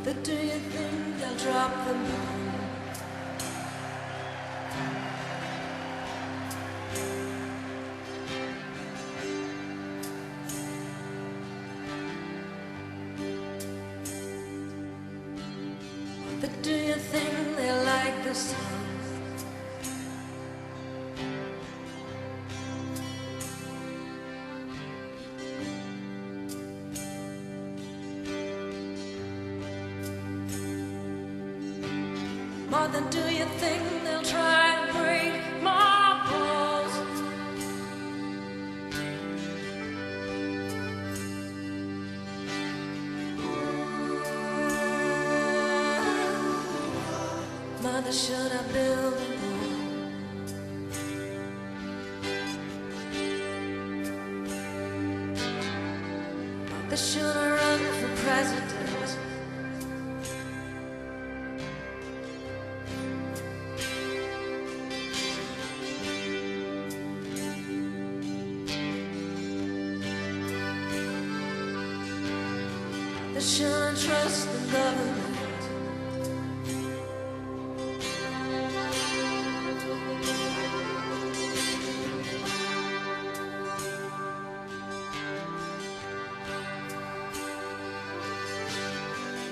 But do you think they'll drop the bomb? But do you think they like the song? More than do you think they'll try and break my balls? Mother, should I build a wall? Mother, should I run for president? Should I trust the government?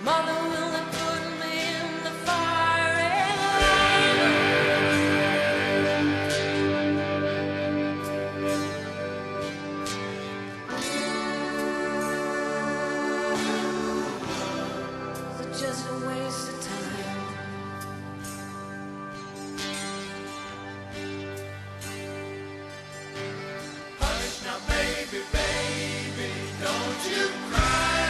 Mother, will they put me in the firing line? Just a waste of time. Hush now, baby, baby, don't you cry.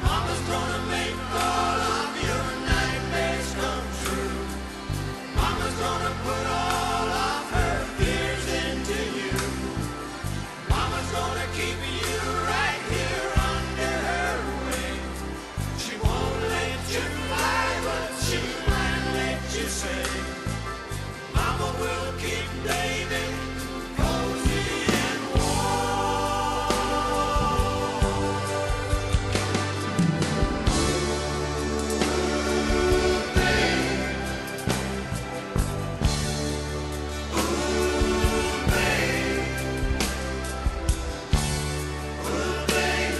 Mama's gonna make all of your nightmares come true. Mama's gonna put all of her fears into you. Mama's gonna keep you right here under her wing. She won't let you fly, but she might let you sing. Mama will keep baby cozy and warm. Ooh, babe. Ooh, babe. Ooh, babe.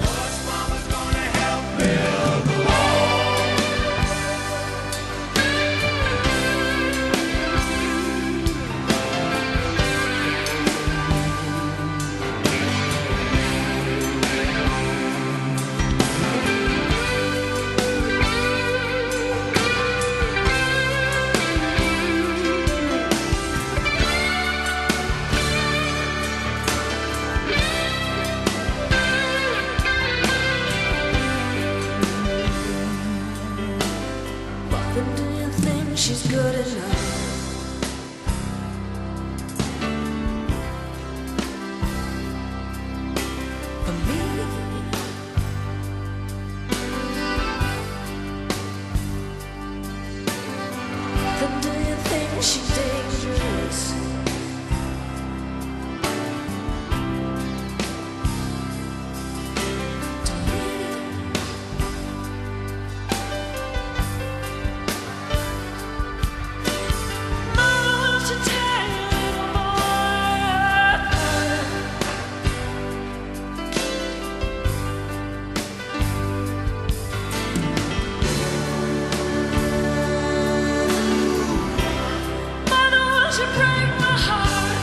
Cause Mama's gonna help build the wall. Mother, do you think she's good enough? For me? Mother, do you think she's dangerous? To me? Mama, won't you tell your little boy? Mother, won't you break my heart?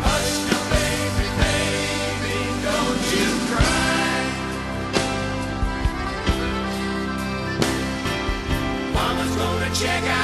Hush now, baby, baby, don't you cry. Mama's gonna check out